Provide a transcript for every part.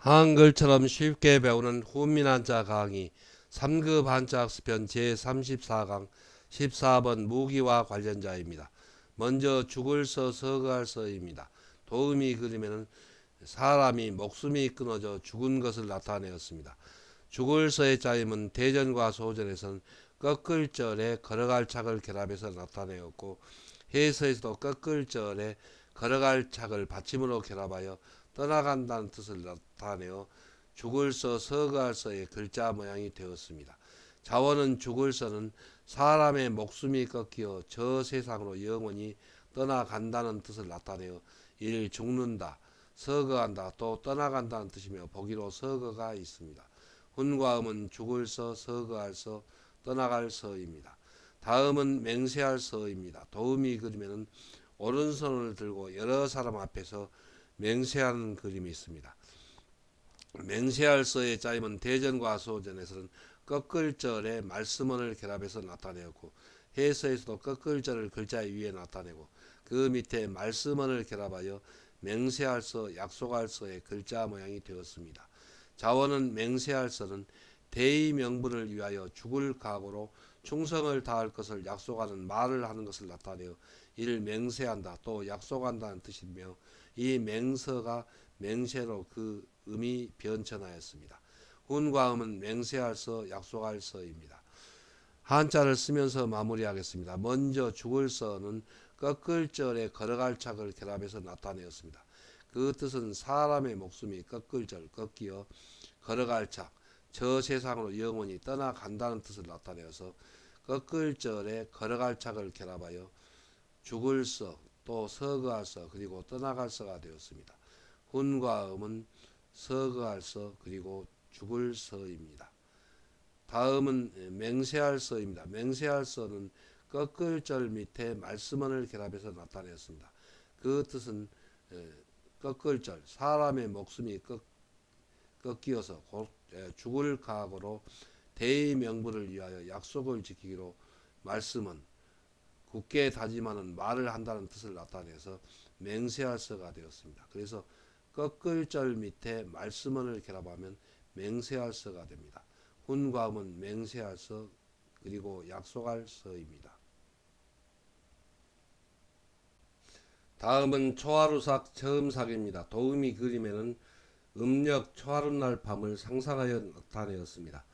한글처럼 쉽게 배우는 훈민한자 강의 3급 한자 학습편 제34강 14번 무기와 관련자입니다. 먼저 죽을서 서갈서입니다. 도음이 그리면 사람이 목숨이 끊어져 죽은 것을 나타내었습니다. 죽을서의 짜임은 대전과 소전에선 꺾을 절에 걸어갈 착을 결합해서 나타내었고 해서에서도 꺾을 절에 걸어갈 착을 받침으로 결합하여 떠나간다는 뜻을 나타내어 죽을서 서갈서의 글자 모양이 되었습니다. 자원은 죽을서는 사람의 목숨이 꺾여 저 세상으로 영원히 떠나간다는 뜻을 나타내어 이를 죽는다, 서거한다, 또 떠나간다는 뜻이며 보기로 서거가 있습니다. 훈과 음은 죽을서, 서거할서, 떠나갈서입니다. 다음은 맹세할서입니다. 도음이 그리면 오른손을 들고 여러 사람 앞에서 맹세하는 그림이 있습니다. 맹세할서의 짜임은 대전과 소전에서는 꺾을절에 말씀원을 결합해서 나타내었고 해서에서도 꺾을절을 글자 위에 나타내고 그 밑에 말씀원을 결합하여 맹세할서, 약속할서의 글자 모양이 되었습니다. 자원은 맹세할서는 대의 명분을 위하여 죽을 각오로 충성을 다할 것을 약속하는 말을 하는 것을 나타내어 이를 맹세한다, 또 약속한다는 뜻이며 이 맹서가 맹세로 그 음이 변천하였습니다. 훈과 음은 맹세할서, 약속할서입니다. 한자를 쓰면서 마무리하겠습니다. 먼저 죽을서는 꺾을 절에 걸어갈 착을 결합해서 나타내었습니다. 그 뜻은 사람의 목숨이 꺾을 절, 꺾여 걸어갈 착, 저 세상으로 영원히 떠나간다는 뜻을 나타내어서 꺾을 절에 걸어갈 착을 결합하여 죽을서, 또 서거할서, 그리고 떠나갈서가 되었습니다. 훈과 음은 서거할서, 그리고 죽을서입니다. 다음은 맹세할서입니다. 맹세할서는 꺾을절 밑에 말씀원을 결합해서 나타냈습니다. 그 뜻은 꺾을절, 사람의 목숨이 꺾여서 곧 죽을 각오로 대의 명분을 위하여 약속을 지키기로 말씀은 굳게 다짐하는 말을 한다는 뜻을 나타내서 맹세할서가 되었습니다. 그래서 꺾을절 밑에 말씀원을 결합하면 맹세할서가 됩니다. 훈과 음은 맹세할서, 그리고 약속할서입니다. 다음은 초하루삭 처음삭입니다. 도음이 그림에는 음력 초하룻날 밤을 상상하여 나타내었습니다.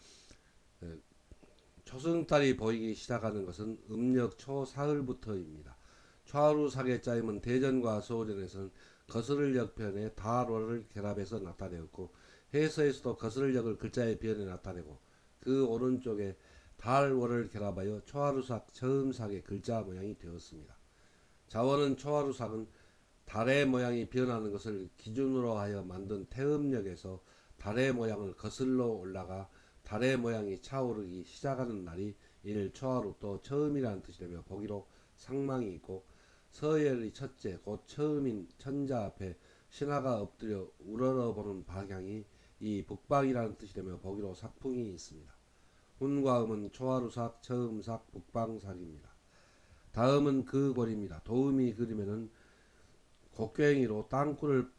초승달이 보이기 시작하는 것은 음력 초사흘부터입니다. 초하루삭의 짜임은 대전과 소전에서는 거스를역편에 다로를 결합해서 나타내었고 해서에서도 거스를역을 글자의 변에 나타내고 그 오른쪽에 달월을 결합하여 초하루삭 처음삭의 글자 모양이 되었습니다. 자원은 초하루삭은 달의 모양이 변하는 것을 기준으로 하여 만든 태음역에서 달의 모양을 거슬러 올라가 달의 모양이 차오르기 시작하는 날이 이를 초하루, 또 처음이라는 뜻이 되며 보기로 상망이 있고 서열의 첫째 곧 처음인 천자 앞에 신하가 엎드려 우러러보는 방향이 이 북방이라는 뜻이 되며 보기로 삭풍이 있습니다. 훈과 음은 초하루삭, 처음삭, 북방삭입니다. 다음은 그 골입니다. 도음이 그림에는 곡괭이로 땅굴을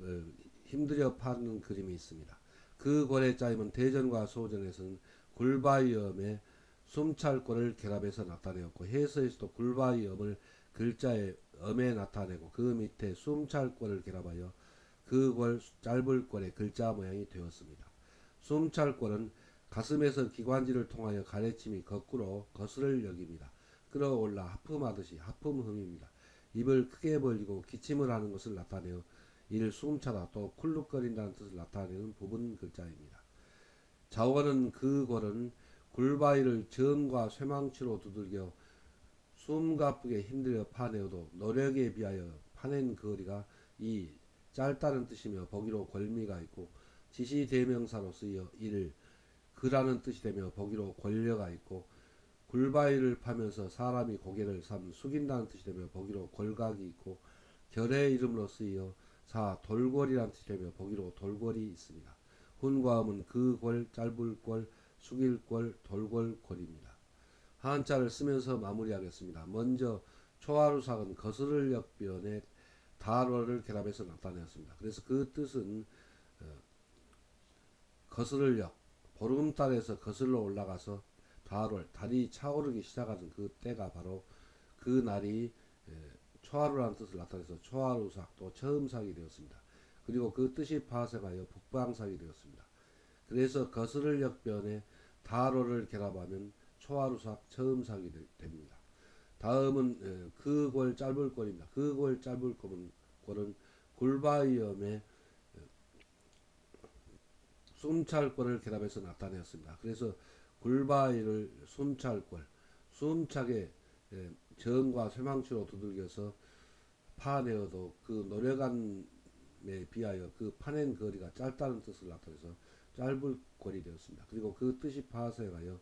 힘들여 파는 그림이 있습니다. 그 골의 짜임은 대전과 소전에서는 굴바위엄에 숨찰골을 결합해서 나타내었고 해서에서도 굴바위엄을 글자의 엄에 나타내고 그 밑에 숨찰골을 결합하여 그 골 짧을 골의 글자 모양이 되었습니다. 숨찰골은 가슴에서 기관지를 통하여 가래침이 거꾸로 거스를 역입니다. 끌어올라 하품하듯이 하품흠입니다. 입을 크게 벌리고 기침을 하는 것을 나타내어 이를 숨차다, 또 쿨룩거린다는 뜻을 나타내는 부분 글자입니다. 자원은 그 골은 굴바위를 전과 쇠망치로 두들겨 숨가쁘게 힘들여 파내어도 노력에 비하여 파낸 거리가 이 짧다는 뜻이며 보기로 골미가 있고 지시대명사로 쓰여 이를 그라는 뜻이 되며 보기로 권려가 있고 굴바위를 파면서 사람이 고개를 숙인다는 뜻이 되며 보기로 골각이 있고 결의 이름으로 쓰여 사 돌골이라는 뜻이 되며 보기로 돌골이 있습니다. 훈과 음은 그 골, 짧을 골, 숙일 골, 돌골, 골입니다. 한자를 쓰면서 마무리하겠습니다. 먼저 초하루삭은 거스를 역변에 달월을 결합해서 나타내었습니다. 그래서 그 뜻은 거스를역 보름달에서 거슬러 올라가서 달이 차오르기 시작하는 그 때가 바로 그 날이 초하루라는 뜻을 나타내서 초하루삭 또 처음삭이 되었습니다. 그리고 그 뜻이 파생하여 북방삭이 되었습니다. 그래서 거스를역변에 달호를 결합하면 초하루삭 처음삭이 됩니다. 다음은 그 골 짧을 골입니다. 그 골 짧을 골은 굴바위엄의 숨찰골을 결합해서 나타내었습니다. 그래서 굴바위를 숨찰골, 숨차게 정과 쇠망치로 두들겨서 파내어도 그 노력함에 비하여 그 파낸 거리가 짧다는 뜻을 나타내서 짧을 골이 되었습니다. 그리고 그 뜻이 파생하여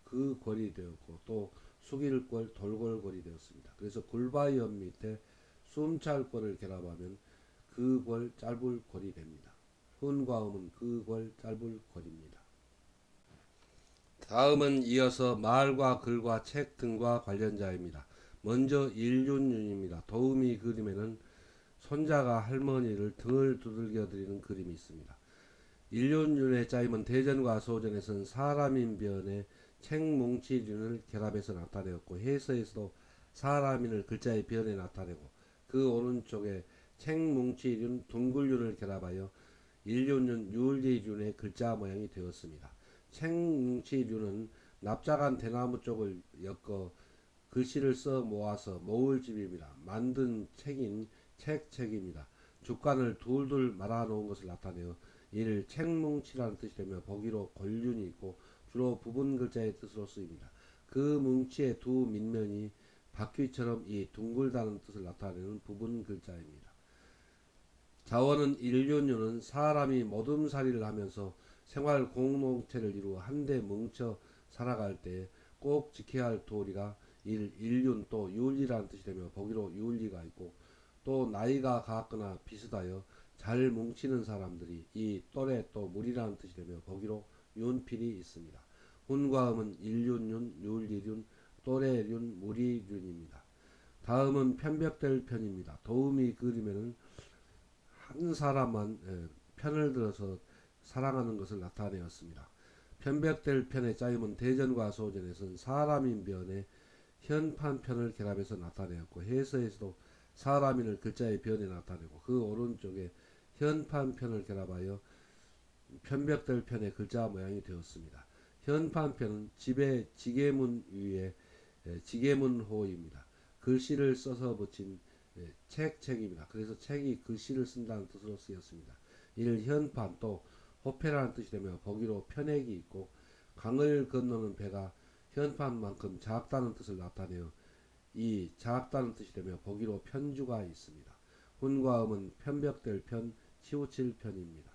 그 골이 되었고 또 숙일골, 돌골골이 되었습니다. 그래서 굴바위엄 밑에 숨찰골을 결합하면 그 골 짧을 골이 됩니다. 훈과음은 그 골 짧을 골입니다. 다음은 이어서 말과 글과 책 등과 관련자입니다. 먼저 일륜윤입니다. 도우미 그림에는 손자가 할머니를 등을 두들겨 드리는 그림이 있습니다. 일륜윤의 짜임은 대전과 소전에서는 사람인 변에 책뭉치륜을 결합해서 나타내었고 해서에서도 사람인을 글자의 변에 나타내고 그 오른쪽에 책뭉치륜 둥글륜을 결합하여 일륜윤 율리륜의 글자 모양이 되었습니다. 책뭉치륜은 납작한 대나무 쪽을 엮어 글씨를 써 모아서 모을 집입니다. 만든 책인 책입니다. 주간을 둘둘 말아 놓은 것을 나타내어 이를 책뭉치라는 뜻이 되며 보기로 권륜이 있고 주로 부분 글자의 뜻으로 쓰입니다. 그 뭉치의 두 밑면이 바퀴처럼 이 둥글다는 뜻을 나타내는 부분 글자입니다. 자원은 일륜유는 사람이 모둠살이를 하면서 생활 공동체를 이루어 한데 뭉쳐 살아갈 때 꼭 지켜야 할 도리가 일륜 또 율리라는 뜻이 되며 보기로 율리가 있고 또 나이가 같거나 비슷하여 잘 뭉치는 사람들이 이 또래 또 무리라는 뜻이 되며 보기로 윤필이 있습니다. 훈과음은 일륜윤, 율리륜, 또래륜, 무리륜입니다. 다음은 편벽될 편입니다. 도우미 그림에는 한 사람만 편을 들어서 사랑하는 것을 나타내었습니다. 편벽될 편의 짜임은 대전과 소전에서는 사람인 변에 현판편을 결합해서 나타내었고 해서에서도 사람인을 글자의 변에 나타내고 그 오른쪽에 현판편을 결합하여 편벽될 편의 글자 모양이 되었습니다. 현판편은 집의 지게문 위에 지게문호입니다. 글씨를 써서 붙인 책입니다. 그래서 책이 글씨를 쓴다는 뜻으로 쓰였습니다. 이를 현판 또 호패라는 뜻이 되며 보기로 편액이 있고 강을 건너는 배가 현판만큼 작다는 뜻을 나타내어 이 작다는 뜻이 되며 보기로 편주가 있습니다. 훈과음은 편벽될 편, 치우칠 편입니다.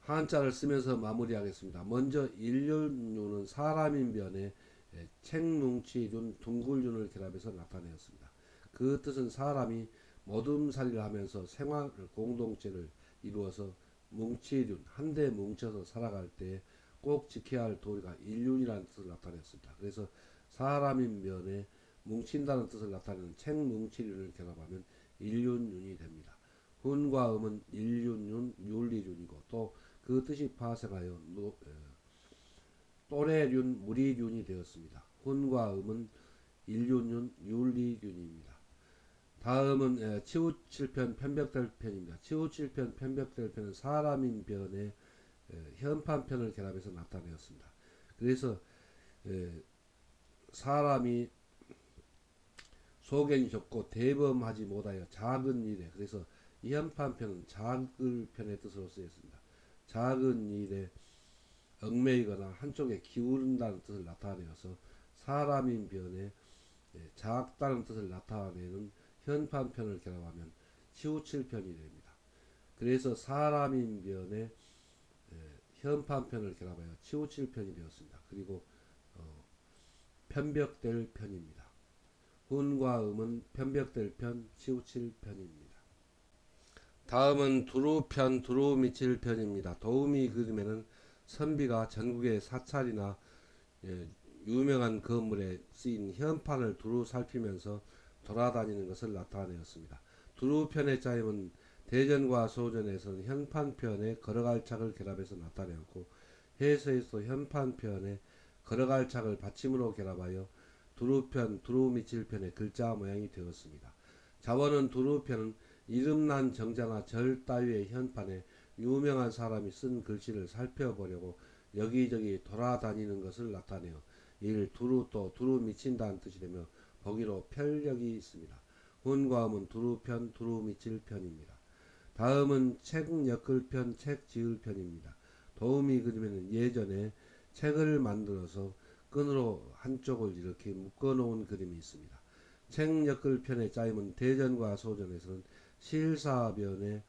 한자를 쓰면서 마무리하겠습니다. 먼저 일륜유는 사람인 변에 책뭉치륜, 둥글륜을 결합해서 나타내었습니다. 그 뜻은 사람이 모둠살이를 하면서 생활 공동체를 이루어서 뭉치륜, 한데 뭉쳐서 살아갈 때 꼭 지켜야 할 도리가 일륜이라는 뜻을 나타냈습니다. 그래서 사람인 면에 뭉친다는 뜻을 나타내는 책뭉치륜을 결합하면 일륜윤이 됩니다. 훈과 음은 일륜윤, 율리륜이고 또 그 뜻이 파생하여 또래륜, 무리륜이 되었습니다. 훈과 음은 일륜윤, 율리륜입니다. 다음은 치우칠편 편벽될 편입니다. 치우칠편 편벽될 편은 사람인 변에 현판편을 결합해서 나타내었습니다. 그래서 사람이 소견이 좁고 대범하지 못하여 작은 일에 그래서 이 현판편은 작을 편의 뜻으로 쓰였습니다. 작은 일에 얽매이거나 한쪽에 기울는다는 뜻을 나타내어서 사람인 변에 작다는 뜻을 나타내는 현판편을 결합하면 치우칠편이 됩니다. 그래서 사람인 변에 현판편을 결합하여 치우칠편이 되었습니다. 그리고 편벽될 편입니다. 훈과 음은 편벽될 편, 치우칠 편입니다. 다음은 두루편, 두루미칠 편입니다. 도우미 그림에는 선비가 전국의 사찰이나 유명한 건물에 쓰인 현판을 두루 살피면서 돌아다니는 것을 나타내었습니다. 두루편의 짜임은 대전과 소전에서는 현판편에 걸어갈 착을 결합해서 나타내었고 해서에서 현판편에 걸어갈 착을 받침으로 결합하여 두루편, 두루미칠편의 글자 모양이 되었습니다. 자원은 두루편은 이름난 정자나 절 따위의 현판에 유명한 사람이 쓴 글씨를 살펴보려고 여기저기 돌아다니는 것을 나타내어 이를 두루 또 두루 미친다는 뜻이 되며 보기로 편력이 있습니다. 훈과음은 두루편, 두루 미칠 편입니다. 다음은 책 엮을 편, 책 지을 편입니다. 도우미 그림에는 예전에 책을 만들어서 끈으로 한쪽을 이렇게 묶어놓은 그림이 있습니다. 책 엮을 편의 짜임은 대전과 소전에서는 실사변에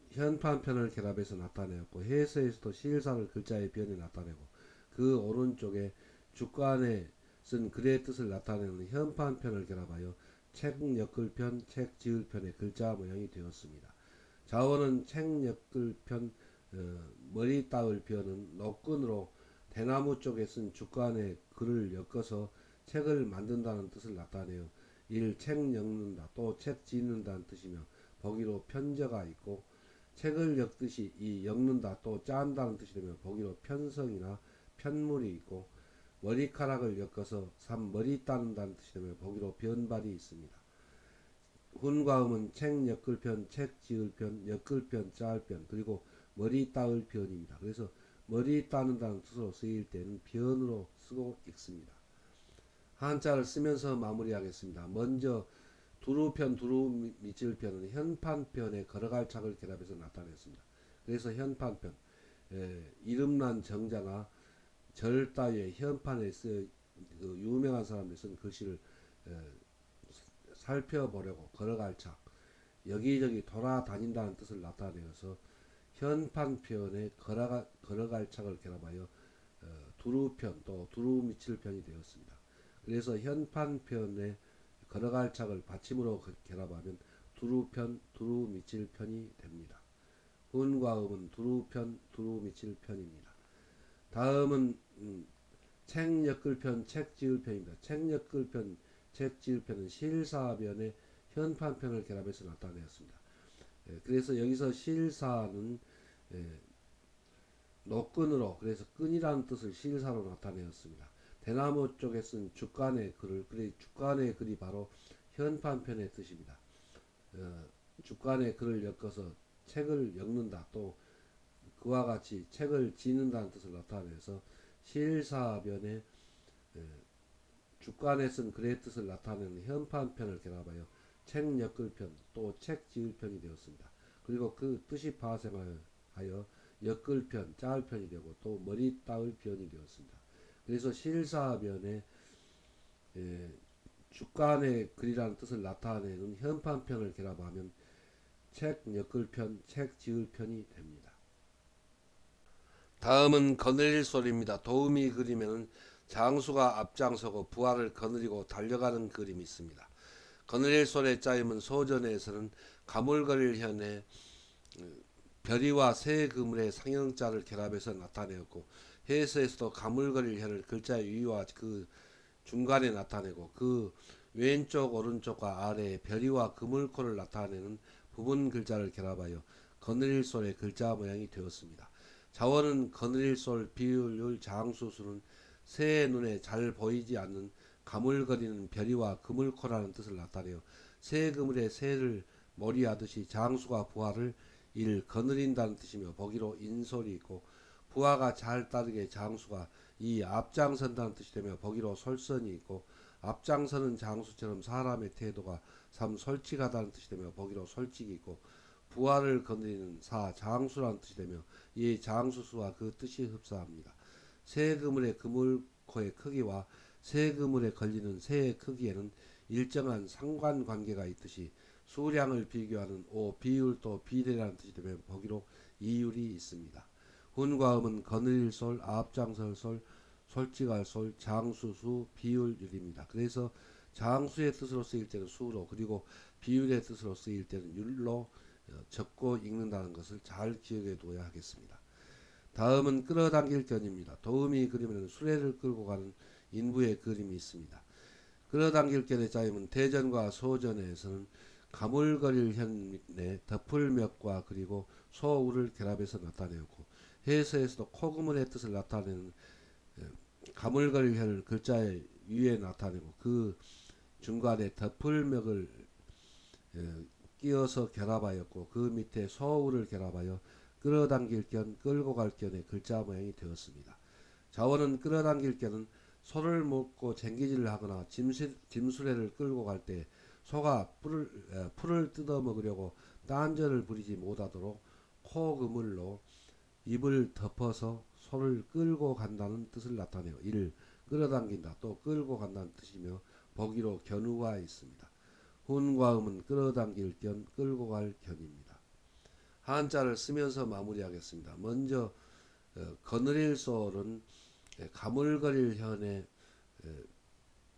현판편을 결합해서 나타내었고 해서에서도 실사를 글자의 변에 나타내고 그 오른쪽에 주간에 쓴 글의 뜻을 나타내는 현판편을 결합하여 책 엮을 편, 책 지을 편의 글자 모양이 되었습니다. 자원은 책 엮을 편 머리 따을 변은 노끈으로 대나무 쪽에 쓴 주간에 글을 엮어서 책을 만든다는 뜻을 나타내어 일 책 엮는다 또 책 짓는다는 뜻이며 보기로 편저가 있고 책을 엮듯이 이 엮는다 또 짠다는 뜻이 되며 보기로 편성이나 편물이 있고 머리카락을 엮어서 삼 머리 따는다는 뜻이 되며 보기로 변발이 있습니다. 훈과음은 책 엮을 편, 책 지을 편, 엮을 편, 짤 편, 그리고 머리 따을 편입니다. 그래서 머리 따는다는 뜻으로 쓰일 때는 편으로 쓰고 읽습니다. 한자를 쓰면서 마무리하겠습니다. 먼저 두루편, 두루미질편은 현판편에 걸어갈 착을 결합해서 나타냈습니다. 그래서 현판편, 이름난 정자나 절 따위의 현판에 그 유명한 사람들이 쓴 글씨를 살펴보려고 걸어갈 착, 여기저기 돌아다닌다는 뜻을 나타내어서 현판편에 걸어갈 착을 결합하여 두루편 또 두루미칠편이 되었습니다. 그래서 현판편에 걸어갈 착을 받침으로 결합하면 두루편, 두루미칠편이 됩니다. 훈과 음은 두루편, 두루미칠편입니다. 다음은 책 엮을 편, 책 지을 편입니다. 책 엮을 편, 책 지을 편은 실사변에 현판편을 결합해서 나타내었습니다. 그래서 여기서 실사는 노끈으로 그래서 끈이라는 뜻을 실사로 나타내었습니다. 대나무 쪽에 쓴 주간의 글을 그래 주간의 글이 바로 현판편의 뜻입니다. 주간의 글을 엮어서 책을 엮는다 또 그와 같이 책을 짓는다는 뜻을 나타내서 실사변에 주간에 쓴 글의 뜻을 나타내는 현판편을 결합하여 책 엮을 편 또 책 지을 편이 되었습니다. 그리고 그 뜻이 파생하여 엮을 편, 짤 편이 되고 또 머리 따을 편이 되었습니다. 그래서 실사변에 주간의 글이라는 뜻을 나타내는 현판편을 결합하면 책 엮을 편, 책 지을 편이 됩니다. 다음은 거느릴 소리입니다. 도우미 그림에는 장수가 앞장서고 부하를 거느리고 달려가는 그림이 있습니다. 거느릴 소리의 짜임은 소전에서는 가물거릴 현에 별이와 새 그물의 상형자를 결합해서 나타내었고 해서에서도 가물거릴 현을 글자의 위와 그 중간에 나타내고 그 왼쪽 오른쪽과 아래에 별이와 그물코를 나타내는 부분 글자를 결합하여 거느릴 솔의 글자 모양이 되었습니다. 자원은 거느릴 솔, 비율, 장수수는 새의 눈에 잘 보이지 않는 가물거리는 별이와 그물코라는 뜻을 나타내어 새 그물에 새를 몰이하듯이 장수가 부하를 일 거느린다는 뜻이며 보기로 인솔이 있고 부하가 잘 따르게 장수가 이 앞장선다는 뜻이 되며 보기로 솔선이 있고 앞장서는 장수처럼 사람의 태도가 참 솔직하다는 뜻이 되며 보기로 솔직이 있고 부하를 거느리는 사 장수라는 뜻이 되며 이 장수수와 그 뜻이 흡사합니다. 새 그물의 그물코의 크기와 새 그물에 걸리는 새의 크기에는 일정한 상관관계가 있듯이 수량을 비교하는 비율도 비례라는 뜻이 되며 보기로 이율이 있습니다. 훈과 음은 거느릴 솔, 앞장설 솔, 솔직할 솔, 장수수, 비율율입니다. 그래서 장수의 뜻으로 쓰일 때는 수로 그리고 비율의 뜻으로 쓰일 때는 율로 적고 읽는다는 것을 잘 기억해 두어야 하겠습니다. 다음은 끌어당길 견입니다. 도우미 그림에는 수레를 끌고 가는 인부의 그림이 있습니다. 끌어당길 견의 짜임은 대전과 소전에서는 가물거릴 현의 덮을맥과 그리고 소우를 결합해서 나타내었고, 해서에서도 코그물의 뜻을 나타내는 가물거릴 현을 글자의 위에 나타내고 그 중간에 덮을맥을 끼어서 결합하였고 그 밑에 소우를 결합하여 끌어당길 견 끌고 갈 견의 글자 모양이 되었습니다. 자원은 끌어당길 견은 소를 묶고 쟁기질을 하거나 짐수레를 끌고 갈 때 소가 풀을 뜯어 먹으려고 딴전을 부리지 못하도록 코 그물로 입을 덮어서 소를 끌고 간다는 뜻을 나타내요. 이를 끌어당긴다, 또 끌고 간다는 뜻이며 보기로 견우가 있습니다. 훈과 음은 끌어당길 견, 끌고 갈 견입니다. 한자를 쓰면서 마무리하겠습니다. 먼저 거느릴 소는 가물거릴 현의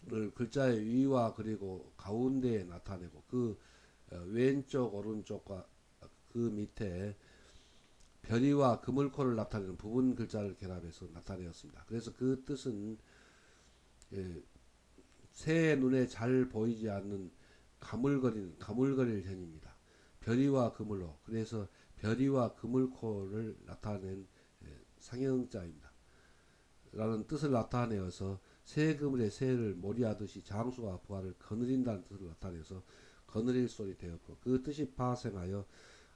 를 글자의 위와 그리고 가운데에 나타내고 그 왼쪽 오른쪽과 그 밑에 별이와 그물코를 나타내는 부분 글자를 결합해서 나타내었습니다. 그래서 그 뜻은 새의 눈에 잘 보이지 않는 가물거릴 현입니다. 별이와 그물로, 그래서 별이와 그물코를 나타낸 상형자입니다. 라는 뜻을 나타내어서 새 그물의 새를 몰이하듯이 장수와 부하를 거느린다는 뜻을 나타내서 거느릴 솔이 되었고, 그 뜻이 파생하여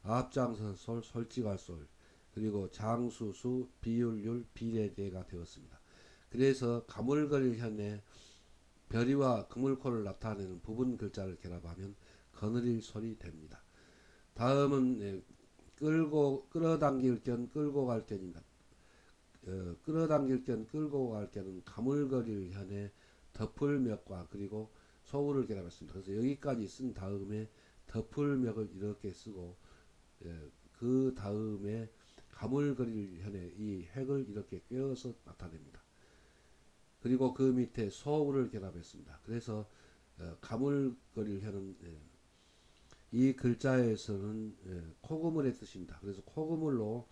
앞장선 솔, 솔직할 솔, 그리고 장수수, 비율률, 비례대가 되었습니다. 그래서 가물거릴 현에 별이와 그물코를 나타내는 부분 글자를 결합하면 거느릴 솔이 됩니다. 다음은 끌어당길 견, 끌고 갈 견입니다. 끌어당길 견, 끌고 갈 견은 가물거릴 현에 덮을맥과 그리고 소우를 결합했습니다. 그래서 여기까지 쓴 다음에 덮을맥을 이렇게 쓰고 그 다음에 가물거릴 현에 이 획을 이렇게 꿰어서 나타냅니다. 그리고 그 밑에 소우를 결합했습니다. 그래서 가물거릴 현은 이 글자에서는 코그물의 뜻입니다. 그래서 코그물로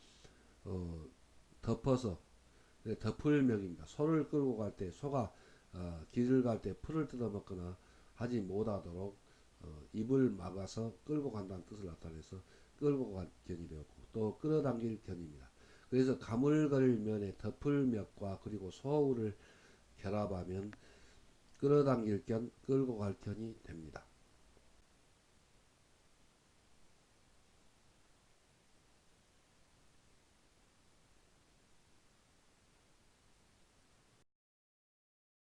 덮어서 덮을명입니다. 소를 끌고 갈 때 소가 길을 갈 때 풀을 뜯어 먹거나 하지 못하도록 입을 막아서 끌고 간다는 뜻을 나타내서 끌고 갈 견이 되었고, 또 끌어당길 견입니다. 그래서 가물거릴 면에 덮을맥과 그리고 소우를 결합하면 끌어당길 견, 끌고 갈 견이 됩니다.